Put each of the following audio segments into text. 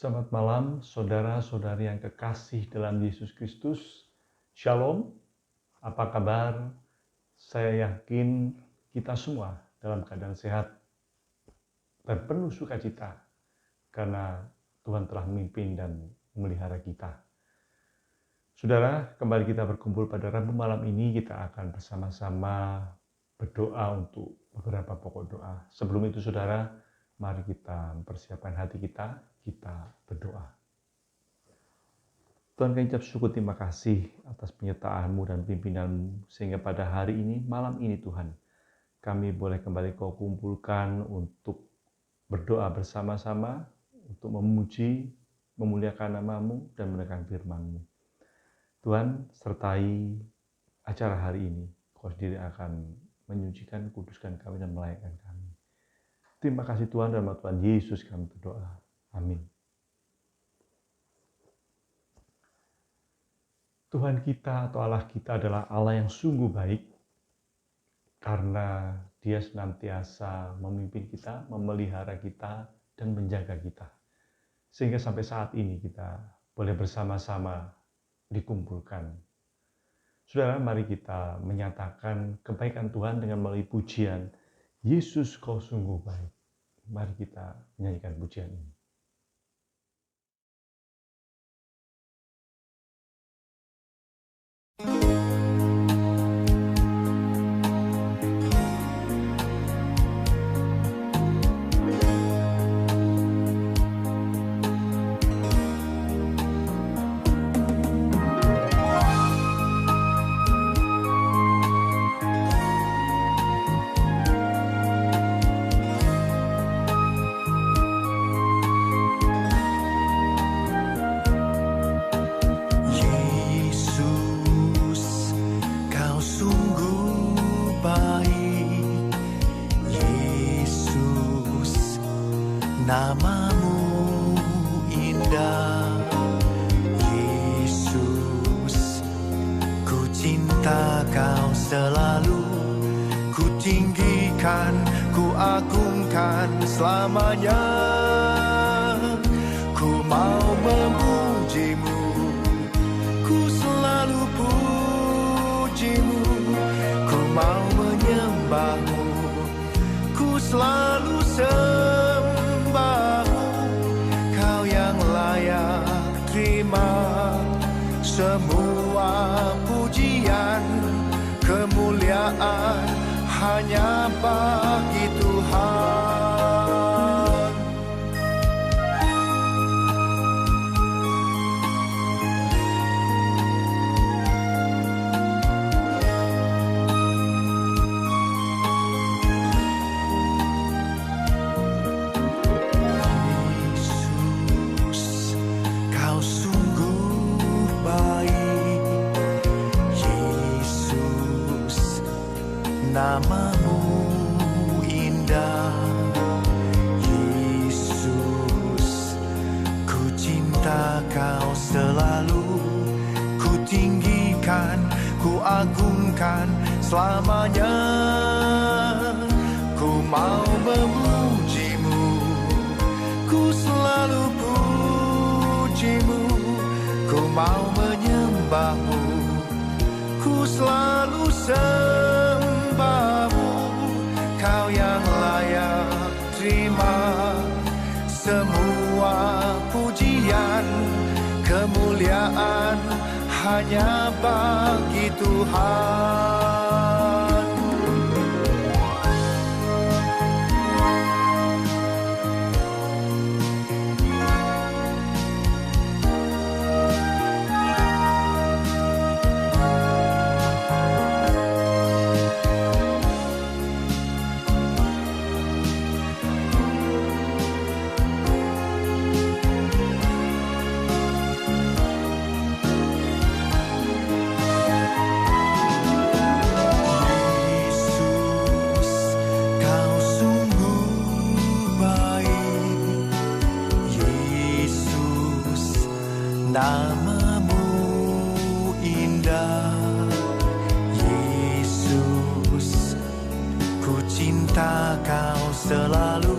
Selamat malam, saudara-saudari yang kekasih dalam Yesus Kristus. Shalom, apa kabar? Saya yakin kita semua dalam keadaan sehat dan penuh sukacita karena Tuhan telah memimpin dan memelihara kita. Saudara, kembali kita berkumpul pada Rabu malam ini. Kita akan bersama-sama berdoa untuk beberapa pokok doa. Sebelum itu, saudara, mari kita mempersiapkan hati kita berdoa. Tuhan, kami ucap syukur, terima kasih atas penyertaan-Mu dan pimpinan-Mu, sehingga pada hari ini, malam ini Tuhan, kami boleh kembali Kau kumpulkan untuk berdoa bersama-sama, untuk memuji, memuliakan nama-Mu, dan menekan firman-Mu. Tuhan, sertai acara hari ini, Kau sendiri akan menyucikan, kuduskan kami, dan melayakkan kami. Terima kasih Tuhan, dalam nama Tuhan Yesus kami berdoa. Amin. Tuhan kita atau Allah kita adalah Allah yang sungguh baik, karena Dia senantiasa memimpin kita, memelihara kita, dan menjaga kita. Sehingga sampai saat ini kita boleh bersama-sama dikumpulkan. Saudara, mari kita menyatakan kebaikan Tuhan dengan melalui pujian, Yesus Kau sungguh baik. Mari kita menyanyikan pujian ini. Namamu indah, Yesus. Ku cinta Kau selalu, ku tinggikan, ku agungkan selamanya. Ku mau memuji-Mu, ku selalu puji-Mu. Ku mau menyembah-Mu, ku selalu Kau yang layak terima semua pujian, kemuliaan hanya bagi Tuhan. Namamu indah, Yesus. Ku cinta Kau selalu, ku tinggikan, ku agungkan selamanya. Ku mau memuji-Mu, ku selalu puji-Mu. Ku mau menyembah-Mu, ku selalu Kau yang layak terima semua pujian, kemuliaan hanya bagi Tuhan. Namamu indah, Yesus. Ku cinta Kau selalu,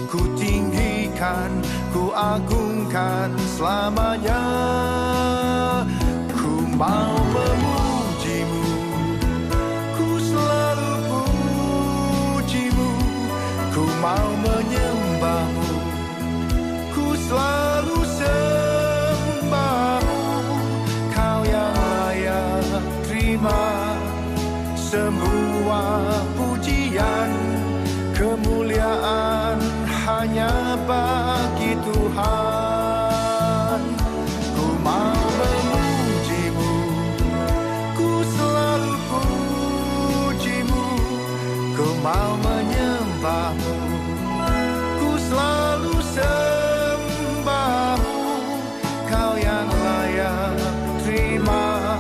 ku tinggikan, ku agungkan akan selamanya. Ku mau memujimu, ku selalu pujimu, ku mau menyembahmu, ku selalu sembahmu. Kau yang layak terima semua pujian, kemuliaan hanya bagi Tuhan. Ku mau memujimu, ku selalu pujimu, ku mau menyembahmu, ku selalu sembahmu. Kau yang layak terima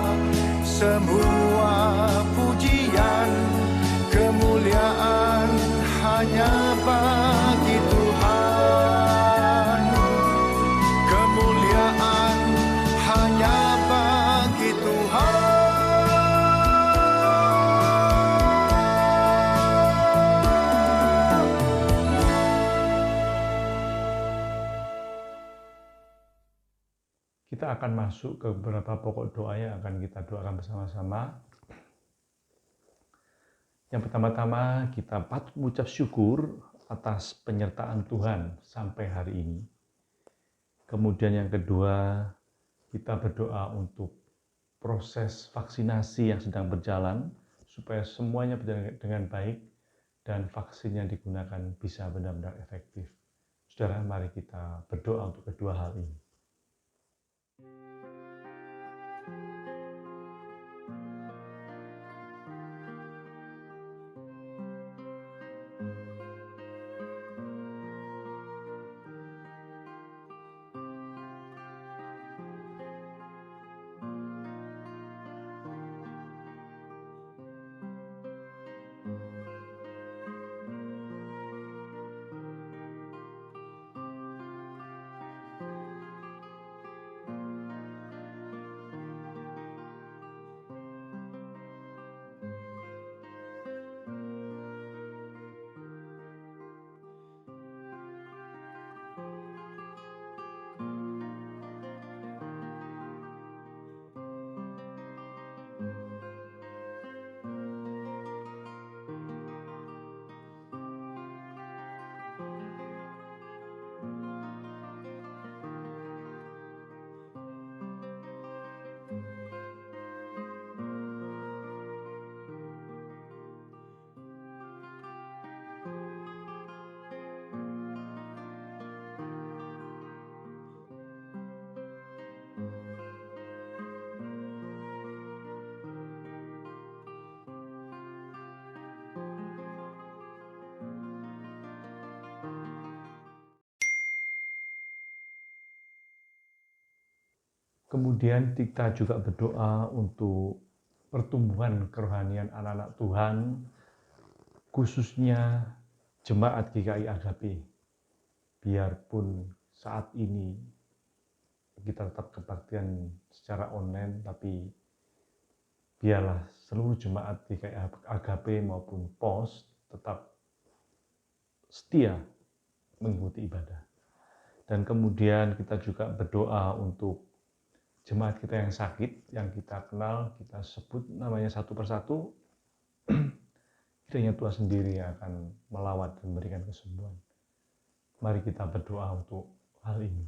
semua pujian, kemuliaan hanya bagi Tuhan. Kemuliaan hanya bagi Tuhan. Kita akan masuk ke beberapa pokok doa yang akan kita doakan bersama-sama. Yang pertama-tama, kita patut mengucap syukur atas penyertaan Tuhan sampai hari ini. Kemudian yang kedua, kita berdoa untuk proses vaksinasi yang sedang berjalan, supaya semuanya berjalan dengan baik dan vaksin yang digunakan bisa benar-benar efektif. Saudara, mari kita berdoa untuk kedua hal ini. Kemudian kita juga berdoa untuk pertumbuhan kerohanian anak-anak Tuhan, khususnya jemaat GKI Agape. Biarpun saat ini kita tetap kebaktian secara online, tapi biarlah seluruh jemaat GKI Agape maupun POS tetap setia mengikuti ibadah. Dan kemudian kita juga berdoa untuk jemaat kita yang sakit, yang kita kenal, kita sebut namanya satu persatu, kiranya Tuhan sendiri yang akan melawat dan memberikan kesembuhan. Mari kita berdoa untuk hal ini.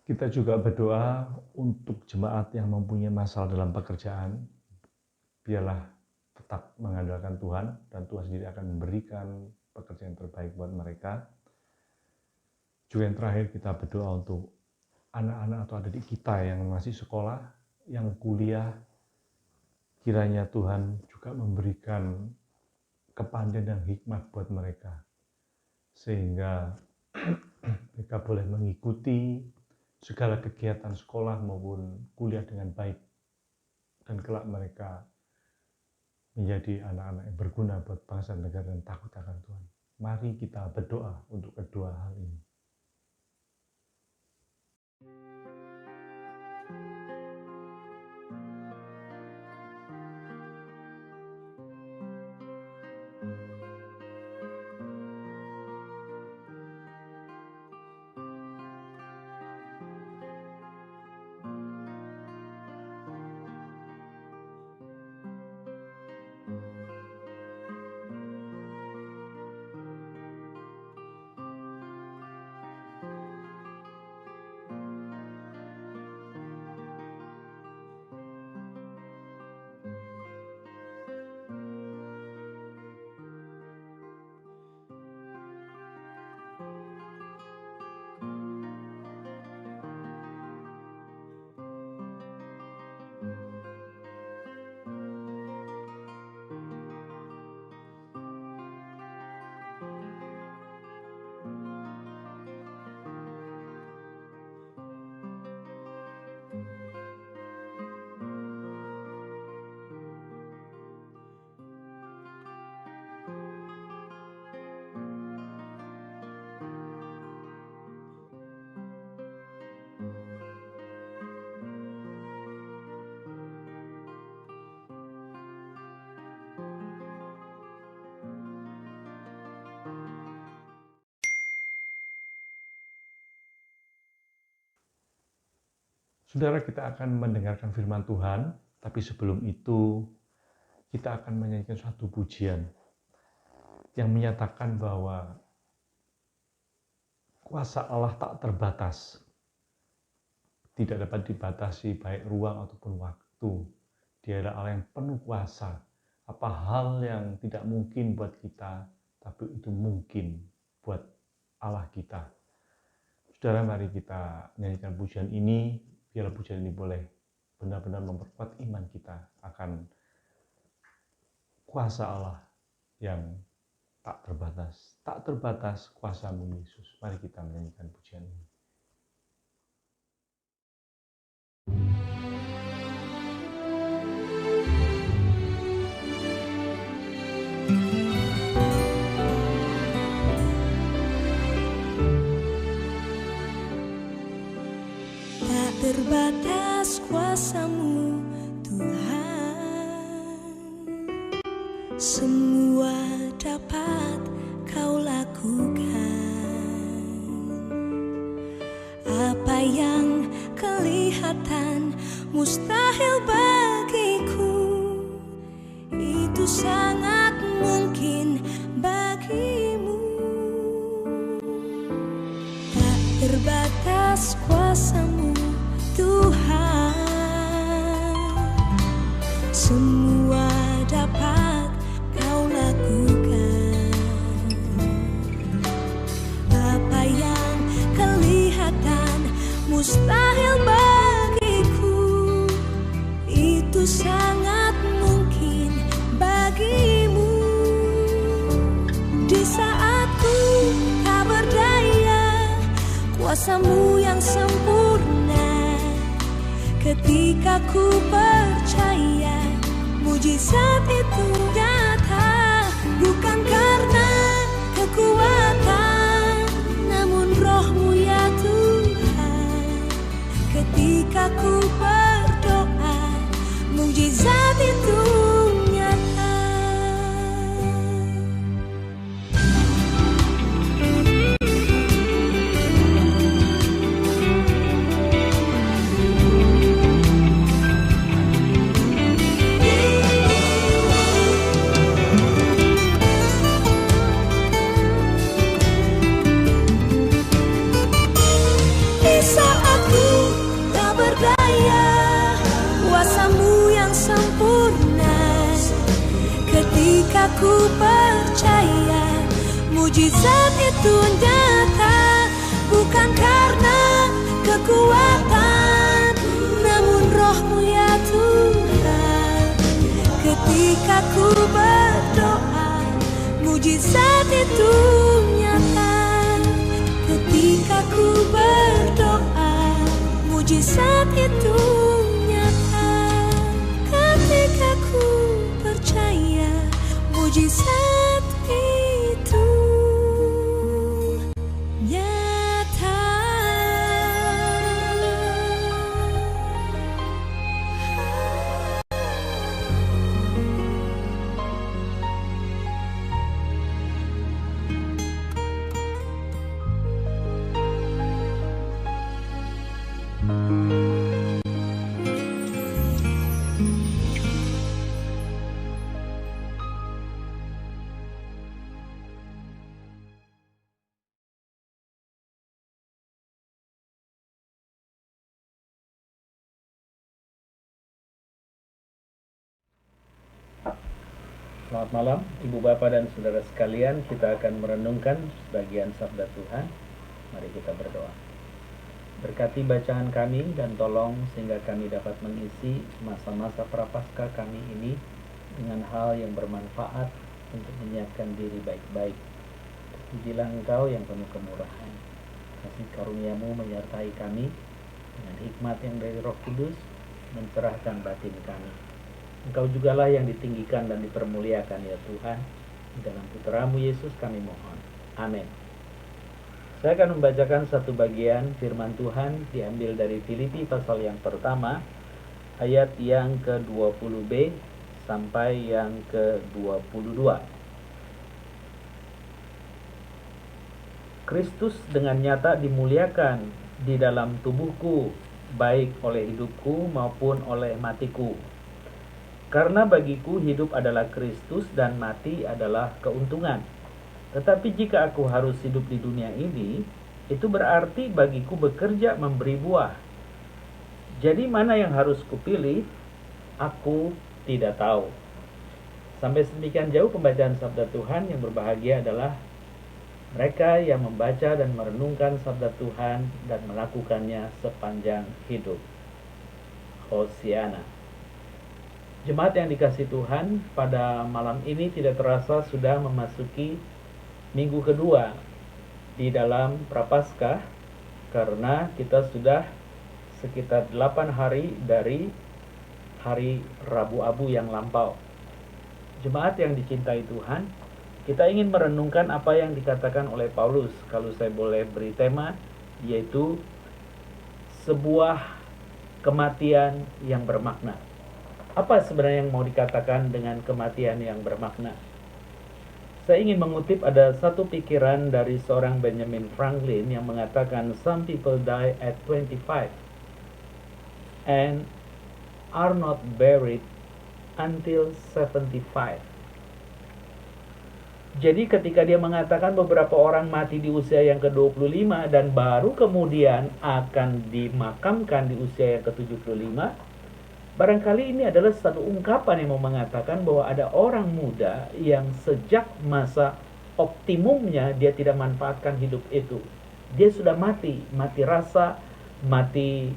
Kita juga berdoa untuk jemaat yang mempunyai masalah dalam pekerjaan. Biarlah tetap mengandalkan Tuhan, dan Tuhan sendiri akan memberikan pekerjaan yang terbaik buat mereka. Juga yang terakhir, kita berdoa untuk anak-anak atau adik kita yang masih sekolah, yang kuliah. Kiranya Tuhan juga memberikan kepandaian dan hikmat buat mereka, sehingga mereka boleh mengikuti segala kegiatan sekolah maupun kuliah dengan baik, dan kelak mereka menjadi anak-anak yang berguna buat bangsa dan negara dan takut akan Tuhan. Mari kita berdoa untuk kedua hal ini. Saudara, kita akan mendengarkan firman Tuhan, tapi sebelum itu kita akan menyanyikan suatu pujian yang menyatakan bahwa kuasa Allah tak terbatas, tidak dapat dibatasi baik ruang ataupun waktu. Dia adalah Allah yang penuh kuasa. Apa hal yang tidak mungkin buat kita, tapi itu mungkin buat Allah kita. Saudara, mari kita nyanyikan pujian ini. Biarlah pujian ini boleh benar-benar memperkuat iman kita akan kuasa Allah yang tak terbatas. Tak terbatas kuasa-Mu Yesus. Mari kita menyanyikan pujian ini. Terbatas kuasa-Mu Tuhan, semua dapat Kau lakukan. Apa yang kelihatan mustahil bagiku, itu sangat mungkin bagimu. Tak terbatas kuasa-Mu Tuhan, semua dapat Kau lakukan. Apa yang kelihatan mustahil bagiku, itu sangat mungkin bagimu. Di saat ku tak berdaya, kuasa-Mu yang sempurna. Ketika ku percaya, mujizat itu nyata. Bukan karena kekuatan, namun Roh-Mu ya Tuhan. Ketika ku berdoa, mujizat itu nyata. mujizat itu nyata, bukan karena kekuatan, namun roh-Mu ya Tuhan. Ketika ku berdoa, mujizat itu nyata. Ketika ku berdoa, mujizat itu nyata. Ketika ku percaya, mujizat itu nyata. Selamat malam, Ibu Bapak dan Saudara sekalian. Kita akan merenungkan bagian Sabda Tuhan. Mari kita berdoa. Berkati bacaan kami dan tolong sehingga kami dapat mengisi masa-masa prapaskah kami ini dengan hal yang bermanfaat untuk menyiapkan diri baik-baik. Pujilah Engkau yang penuh kemurahan. Kasih karunia-Mu menyertai kami dengan hikmat yang dari Roh Kudus mencerahkan batin kami. Engkau jugalah yang ditinggikan dan dipermuliakan ya Tuhan. Di dalam Putra-Mu Yesus kami mohon. Amin. Saya akan membacakan satu bagian firman Tuhan diambil dari Filipi pasal yang pertama, ayat yang ke-20b sampai yang ke-22. Kristus dengan nyata dimuliakan di dalam tubuhku, baik oleh hidupku maupun oleh matiku. Karena bagiku hidup adalah Kristus dan mati adalah keuntungan. Tetapi jika aku harus hidup di dunia ini, itu berarti bagiku bekerja memberi buah. Jadi mana yang harus kupilih? Aku tidak tahu. Sampai sedemikian jauh pembacaan Sabda Tuhan. Yang berbahagia adalah mereka yang membaca dan merenungkan Sabda Tuhan dan melakukannya sepanjang hidup. Hosiana. Jemaat yang dikasihi Tuhan, pada malam ini tidak terasa sudah memasuki minggu kedua di dalam Prapaskah, karena kita sudah sekitar 8 hari dari hari Rabu Abu yang lampau. Jemaat yang dicintai Tuhan, kita ingin merenungkan apa yang dikatakan oleh Paulus, kalau saya boleh beri tema, yaitu sebuah kematian yang bermakna. Apa sebenarnya yang mau dikatakan dengan kematian yang bermakna? Saya ingin mengutip ada satu pikiran dari seorang Benjamin Franklin yang mengatakan, some people die at 25 and are not buried until 75. Jadi ketika dia mengatakan beberapa orang mati di usia yang ke-25 dan baru kemudian akan dimakamkan di usia yang ke-75, barangkali ini adalah satu ungkapan yang mau mengatakan bahwa ada orang muda yang sejak masa optimumnya dia tidak manfaatkan hidup itu. Dia sudah mati rasa, mati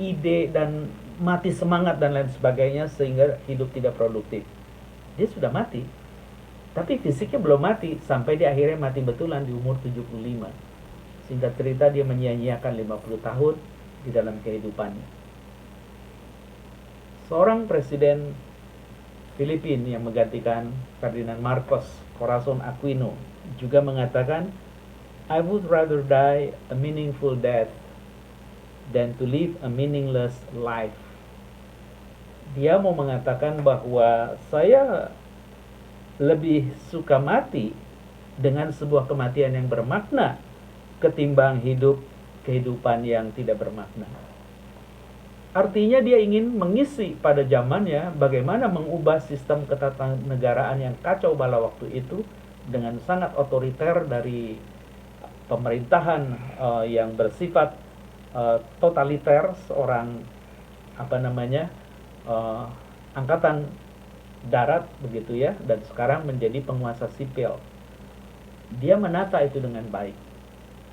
ide dan mati semangat dan lain sebagainya sehingga hidup tidak produktif. Dia sudah mati, tapi fisiknya belum mati sampai dia akhirnya mati betulan di umur 75. Singkat cerita dia menyia-nyiakan 50 tahun di dalam kehidupannya. Seorang presiden Filipina yang menggantikan Ferdinand Marcos Corazon Aquino juga mengatakan, I would rather die a meaningful death than to live a meaningless life. Dia mau mengatakan bahwa saya lebih suka mati dengan sebuah kematian yang bermakna ketimbang hidup kehidupan yang tidak bermakna. Artinya dia ingin mengisi pada zamannya bagaimana mengubah sistem ketatanegaraan yang kacau bala waktu itu dengan sangat otoriter dari pemerintahan yang bersifat totaliter, seorang angkatan darat begitu ya, dan sekarang menjadi penguasa sipil. Dia menata itu dengan baik,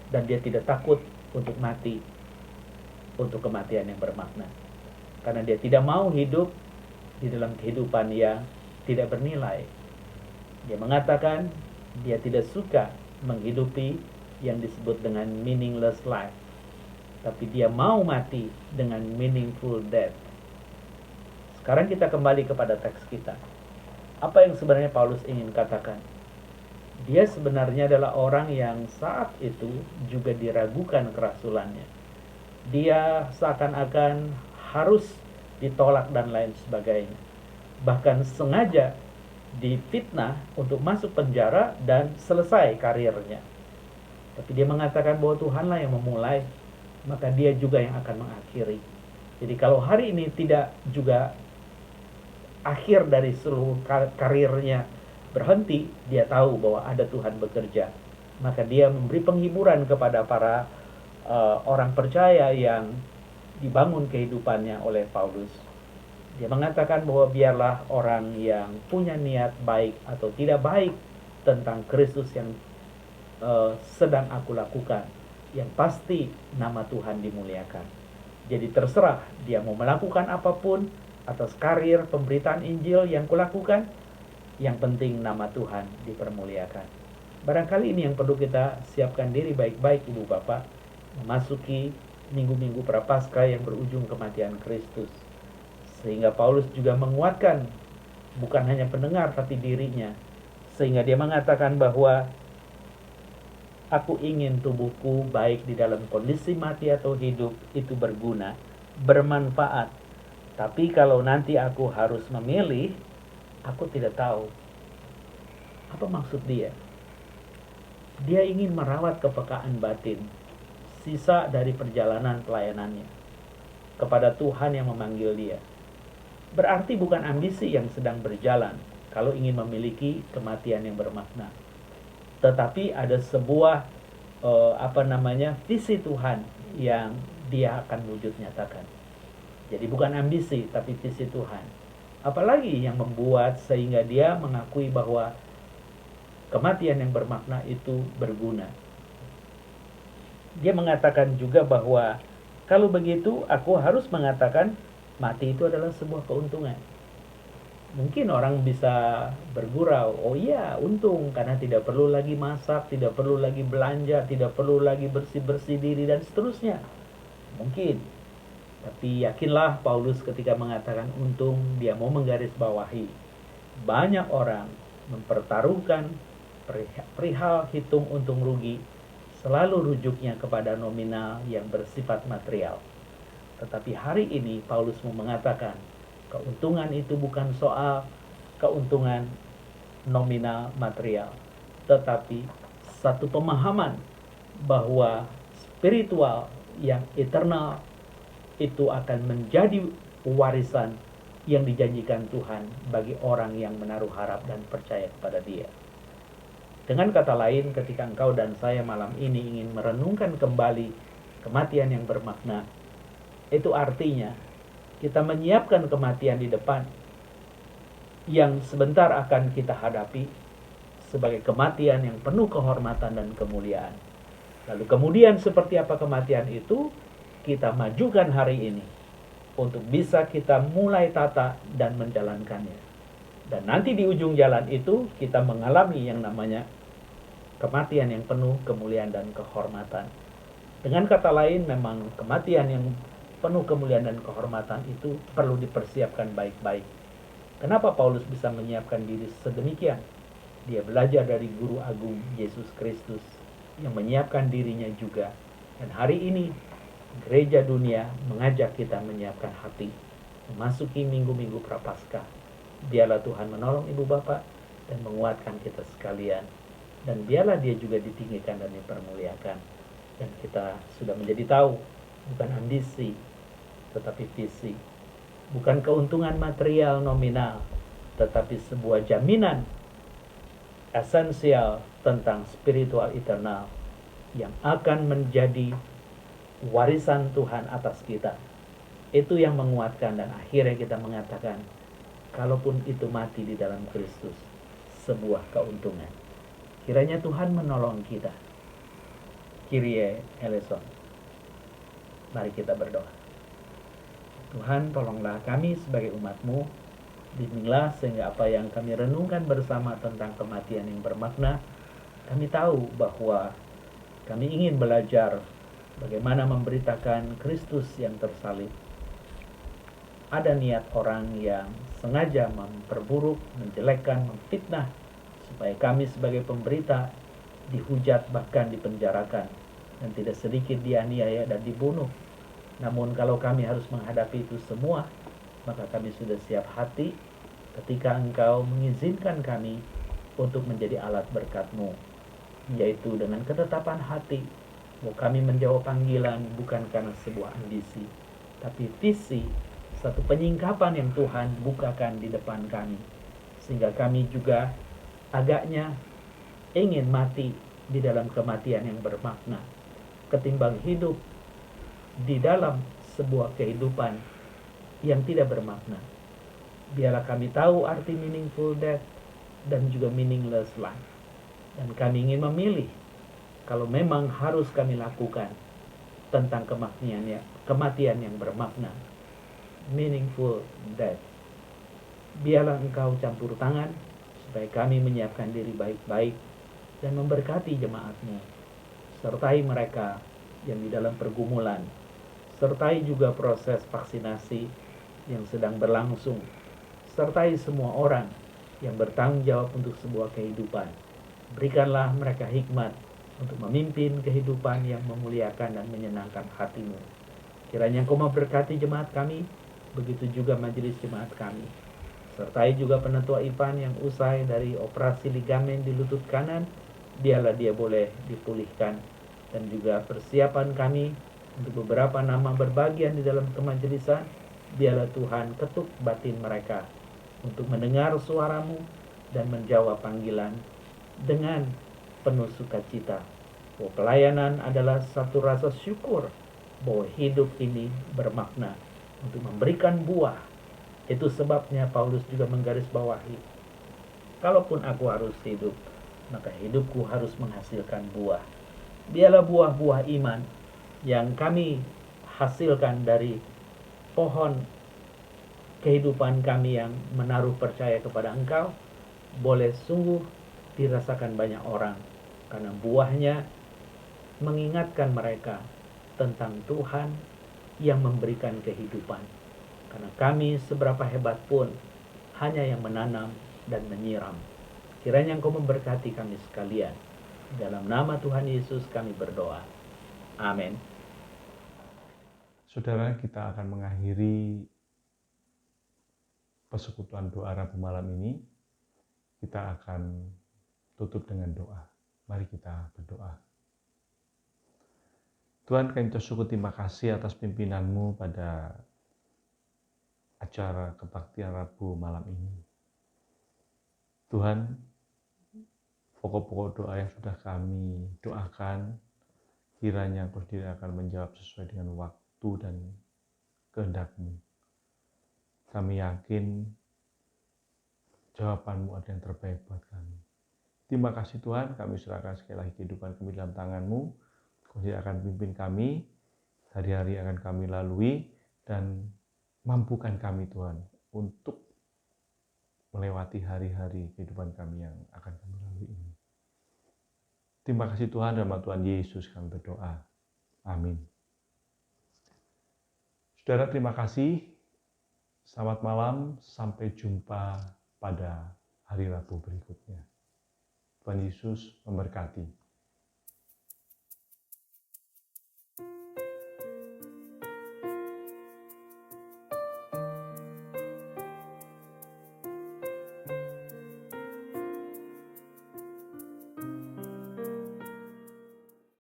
dan dia tidak takut untuk mati, untuk kematian yang bermakna, karena dia tidak mau hidup di dalam kehidupan yang tidak bernilai. Dia mengatakan dia tidak suka menghidupi yang disebut dengan meaningless life, tapi dia mau mati dengan meaningful death. Sekarang kita kembali kepada teks kita. Apa yang sebenarnya Paulus ingin katakan? Dia sebenarnya adalah orang yang saat itu juga diragukan kerasulannya. Dia seakan-akan harus ditolak dan lain sebagainya. Bahkan sengaja difitnah untuk masuk penjara dan selesai karirnya. Tapi dia mengatakan bahwa Tuhanlah yang memulai, maka dia juga yang akan mengakhiri. Jadi kalau hari ini tidak juga akhir dari seluruh karirnya berhenti, dia tahu bahwa ada Tuhan bekerja. Maka dia memberi penghiburan kepada para orang percaya yang dibangun kehidupannya oleh Paulus. Dia mengatakan bahwa biarlah orang yang punya niat baik atau tidak baik tentang Kristus yang sedang aku lakukan, yang pasti nama Tuhan dimuliakan. Jadi terserah dia mau melakukan apapun atas karir pemberitaan Injil yang kulakukan, yang penting nama Tuhan dipermuliakan. Barangkali ini yang perlu kita siapkan diri baik-baik, Ibu Bapak, memasuki minggu-minggu Prapaskah yang berujung kematian Kristus. Sehingga Paulus juga menguatkan bukan hanya pendengar tapi dirinya. Sehingga dia mengatakan bahwa aku ingin tubuhku baik di dalam kondisi mati atau hidup itu berguna, bermanfaat. Tapi kalau nanti aku harus memilih, aku tidak tahu. Apa maksud dia? Dia ingin merawat kepekaan batin, sisa dari perjalanan pelayanannya kepada Tuhan yang memanggil dia. Berarti bukan ambisi yang sedang berjalan kalau ingin memiliki kematian yang bermakna. Tetapi ada sebuah visi Tuhan yang dia akan wujud nyatakan. Jadi bukan ambisi tapi visi Tuhan. Apalagi yang membuat sehingga dia mengakui bahwa kematian yang bermakna itu berguna. Dia mengatakan juga bahwa kalau begitu aku harus mengatakan mati itu adalah sebuah keuntungan. Mungkin orang bisa bergurau, oh iya untung karena tidak perlu lagi masak, tidak perlu lagi belanja, tidak perlu lagi bersih-bersih diri dan seterusnya. Mungkin. Tapi yakinlah Paulus ketika mengatakan untung, dia mau menggarisbawahi. Banyak orang mempertaruhkan perihal hitung untung rugi, selalu rujuknya kepada nominal yang bersifat material. Tetapi hari ini Paulus mau mengatakan, keuntungan itu bukan soal keuntungan nominal material, tetapi satu pemahaman bahwa spiritual yang eternal itu akan menjadi warisan yang dijanjikan Tuhan bagi orang yang menaruh harap dan percaya kepada Dia. Dengan kata lain, ketika engkau dan saya malam ini ingin merenungkan kembali kematian yang bermakna, itu artinya kita menyiapkan kematian di depan yang sebentar akan kita hadapi sebagai kematian yang penuh kehormatan dan kemuliaan. Lalu kemudian seperti apa kematian itu, kita majukan hari ini untuk bisa kita mulai tata dan menjalankannya. Dan nanti di ujung jalan itu kita mengalami yang namanya kematian yang penuh kemuliaan dan kehormatan. Dengan kata lain, memang kematian yang penuh kemuliaan dan kehormatan itu perlu dipersiapkan baik-baik. Kenapa Paulus bisa menyiapkan diri sedemikian? Dia belajar dari guru agung Yesus Kristus yang menyiapkan dirinya juga. Dan hari ini Gereja dunia mengajak kita menyiapkan hati memasuki minggu-minggu Prapaskah. Biarlah Tuhan menolong Ibu Bapak dan menguatkan kita sekalian. Dan biarlah Dia juga ditinggikan dan dipermuliakan. Dan kita sudah menjadi tahu, bukan ambisi, tetapi visi. Bukan keuntungan material nominal, tetapi sebuah jaminan esensial tentang spiritual eternal yang akan menjadi warisan Tuhan atas kita. Itu yang menguatkan dan akhirnya kita mengatakan, kalaupun itu mati di dalam Kristus, sebuah keuntungan. Kiranya Tuhan menolong kita. Kyrie eleison. Mari kita berdoa. Tuhan, tolonglah kami sebagai umat-Mu, bimbinglah sehingga apa yang kami renungkan bersama tentang kematian yang bermakna, kami tahu bahwa kami ingin belajar bagaimana memberitakan Kristus yang tersalib. Ada niat orang yang sengaja memperburuk, menjelekkan, memfitnah, supaya kami sebagai pemberita dihujat bahkan dipenjarakan, dan tidak sedikit dianiaya dan dibunuh. Namun kalau kami harus menghadapi itu semua, maka kami sudah siap hati ketika Engkau mengizinkan kami untuk menjadi alat berkat-Mu, yaitu dengan ketetapan hati bahwa kami menjawab panggilan bukan karena sebuah ambisi, tapi visi, satu penyingkapan yang Tuhan bukakan di depan kami, sehingga kami juga agaknya ingin mati di dalam kematian yang bermakna, ketimbang hidup di dalam sebuah kehidupan yang tidak bermakna. Biarlah kami tahu arti meaningful death dan juga meaningless life. Dan kami ingin memilih, kalau memang harus kami lakukan tentang kematian yang bermakna, meaningful death. Biarlah Engkau campur tangan supaya kami menyiapkan diri baik-baik dan memberkati jemaat-Mu. Sertai mereka yang di dalam pergumulan, sertai juga proses vaksinasi yang sedang berlangsung, sertai semua orang yang bertanggung jawab untuk sebuah kehidupan. Berikanlah mereka hikmat untuk memimpin kehidupan yang memuliakan dan menyenangkan hati-Mu. Kiranya Engkau memberkati jemaat kami, begitu juga majelis jemaat kami. Sertai juga penetua Ivan yang usai dari operasi ligamen di lutut kanan, biarlah dia boleh dipulihkan. Dan juga persiapan kami untuk beberapa nama berbagian di dalam kemajelisan, biarlah Tuhan ketuk batin mereka untuk mendengar suara-Mu dan menjawab panggilan dengan penuh sukacita. Bahwa pelayanan adalah satu rasa syukur bahwa hidup ini bermakna untuk memberikan buah. Itu sebabnya Paulus juga menggarisbawahi, kalaupun aku harus hidup, maka hidupku harus menghasilkan buah. Biarlah buah-buah iman yang kami hasilkan dari pohon kehidupan kami yang menaruh percaya kepada Engkau boleh sungguh dirasakan banyak orang, karena buahnya mengingatkan mereka tentang Tuhan yang memberikan kehidupan. Karena kami seberapa hebat pun hanya yang menanam dan menyiram. Kiranya Engkau memberkati kami sekalian. Dalam nama Tuhan Yesus kami berdoa. Amin. Saudara, kita akan mengakhiri persekutuan doa Rabu malam ini. Kita akan tutup dengan doa. Mari kita berdoa. Tuhan, kami bersyukur, terima kasih atas pimpinan-Mu pada acara kebaktian Rabu malam ini. Tuhan, pokok-pokok doa yang sudah kami doakan, kiranya Engkau sendiri akan menjawab sesuai dengan waktu dan kehendak-Mu. Kami yakin jawaban-Mu ada yang terbaik buat kami. Terima kasih Tuhan, kami serahkan sekali lagi kehidupan kami dalam tangan-Mu. Kau akan pimpin kami, hari-hari akan kami lalui, dan mampukan kami Tuhan untuk melewati hari-hari kehidupan kami yang akan kami lalui ini. Terima kasih Tuhan, dalam nama Tuhan Yesus kami berdoa. Amin. Saudara, terima kasih. Selamat malam, sampai jumpa pada hari Rabu berikutnya. Tuhan Yesus memberkati.